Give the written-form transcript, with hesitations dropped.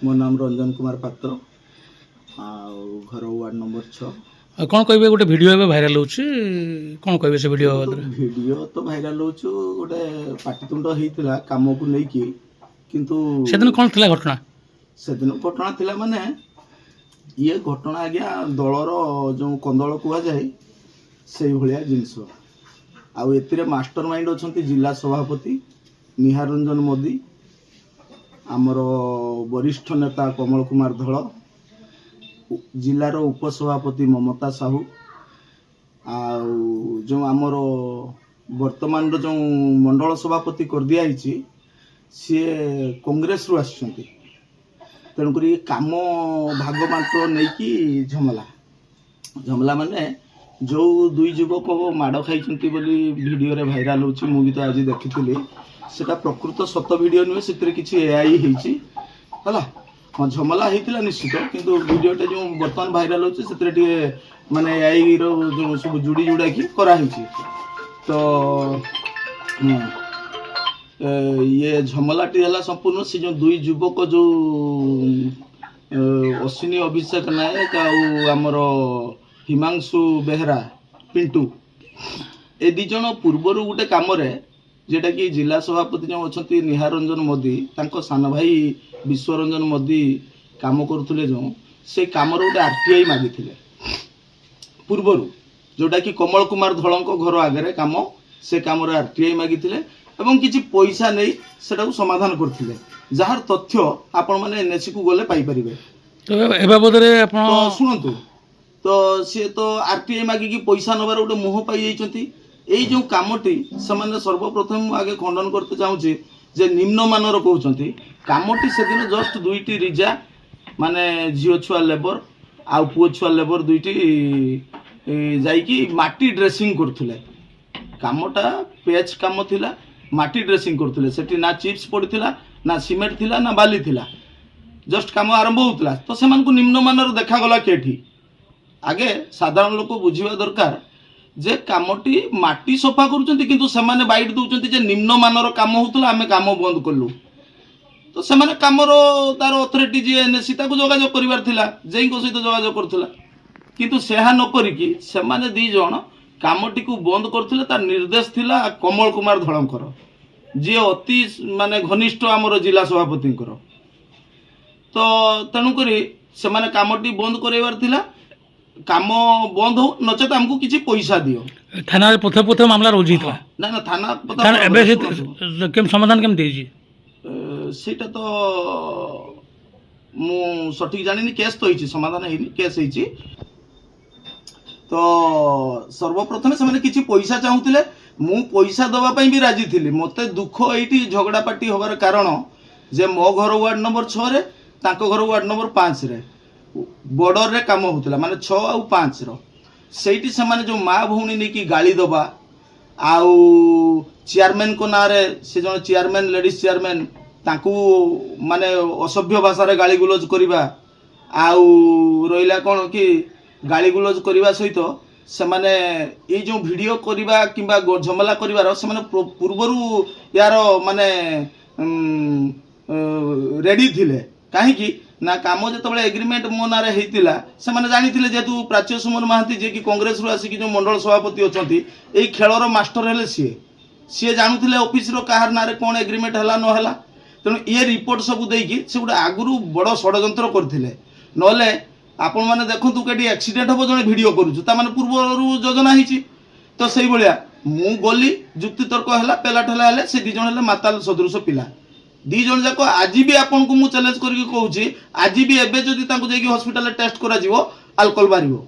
मो नाम रंजन कुमार पात्र घर वार्ड नंबर 6। कौन कहे गोटे वीडियो एवं भाइराल होची कौन कहे से वीडियो वीडियो तो भाइराल होचु गोटे पाटितुंड होइतिला काम को लेकी किंतु से दिन कौन थिला घटना से दिन घटना थिला माने ये घटना आज्ञा दलर जो कंदल कुआ जाए से भलिया जिनस आउ एतिरे मास्टर माइंड अछंती जिला सभापति निहार रंजन मोदी आमर वरिष्ठ नेता कमल कुमार धल जिलार उपसभापति ममता साहू जो आमर वर्तमान जो मंडल सभापति कर दिया सी कांग्रेस रु आसुंच तेणुक काम भाग बांट नहीं कि झमला झमला माने जो दुई युवक माड़ खाई वीडियो रे भाइराल होची मु भी तो आज देखी सेटा प्रकृत सत वीडियो नुहे से किसी एआई है झमला होता निश्चित किंतु वीडियोटा जो बर्तमान भाइराल होची से माने एआई रो जो सब जुड़ी जुड़ा की कराई तो ये झमलाटी है संपूर्ण से जो दुई युवक जो अश्विनी अभिषेक नायक आमर हिमांशु बेहरा पिंटू ए दी जन पूर्वर गोटे कम जेटा कि जिला सभापति जो अच्छा निहार रंजन मोदी तांको सान भाई विश्वरंजन मोदी काम करुले जो से कम गोटे आरटीआई मागी पूर्वर जोटा कि कमल कुमार धल घर आगे कम से कम आरटीआई मागी किसी पैसा नहीं से समाधान करते जार तथ्य आपण मैंने एनएससी को गले पाइपर तो शुणु तो सी तो आरटीआई मागिकी पैसा नबार गोटे मुह पाई यही जो कमटी से सर्वप्रथम आगे खंडन करते चाहूँगी जे निम्नमानर कहते कमटी से दिन जस्ट दुईटी रिजा माने झील छुआ लेबर आ पुओ छुआ लेबर दुईटी जाइकी माटी ड्रेसिंग करथिले कामटा पेच काम थिला माटी ड्रेसिंग करथिले सेठी ना चिप्स पड़थिला ना सीमेंट थिला ना बाली थिला जस्ट काम आरंभ होउतला तो सेमान को निम्नमानर देखा गला केठी आगे साधारण लोक बुझिबा दरकार जे कामटी माटी सफा करूचंती किंतु सेमाने बाइट दउचंती जे निम्नमानर काम होउतला आमे काम बंद करलु तो सेमाने कामरो तार अथॉरिटी जे एनएससी ताको जोगाजोग करिवार थिला जेइको सहित जोगाजोग करथिला किंतु सेहा न करिकी सेमाने दी जण कामटी को बंद करथिले तार निर्देश थिला कमल कुमार धळंकर जे अति माने घनिष्ठ आमर जिला सभापतिंकर तो तेणु करी सेमाने कामटी बंद करवार थिला काम बंद हो नचेत हमको किसी पैसा दियो थाना पथे पथे मामला रोजी था ना ना थाना केम समाधान केम देजी सेटा तो मु सठिक जानिनी केस तो हिची समाधान हेनी केस हिची तो सर्वप्रथम से किसी पैसा चाहूले मु पैसा दवा पई भी राजी थिली मते दुख एठी झगड़ा पाटी होबार कारण जे मो घर वार्ड नंबर 6 रे ताको घर वार्ड नंबर 5 रे बॉर्डर रे काम होतला माने 6 और 5 रो सेठी से माने जो माँ भौणी नहीं कि गाली दबा आउ चेयरमैन को ना रे से जो चेयरमैन लेडीज चेयरमैन ताकू माने असभ्य भाषा रे गाली गुलोज करिबा आउ रोइला कोन कि गाली गुलोज करिबा सहित से माने ये जो वीडियो करिबा किबा झमला करिवार से माने पूर्वरु यार माने रेडी थिले काहे कि ना काम जो एग्रीमेंट मो ना होता से जानी जेहेतु प्राच्य सुमन महांती जे कि कांग्रेस रु आसिक जो मंडल सभापति अच्छा यही खेलर मास्टर हेले सी जानूले ऑफिस कहार ना कौन एग्रीमेंट है ना तेणु ये रिपोर्ट सब देकी से गोटे आगुरी बड़ षड्यंत्र करते ना आपण मैंने देखूँ कहीं एक्सीडेंट हम जो भिड करुँ पूर्व योजना होती तो से भाया मु गली जुक्तितर्क है पेलाठ है से दिज माताल सदृश पिला दी जन जाक आज भी आपन को मु चैलेंज करके कहूँ आज भी एबे जदि तांको जाइए हॉस्पिटल टेस्ट करा जीवो अल्कोहल बारिवो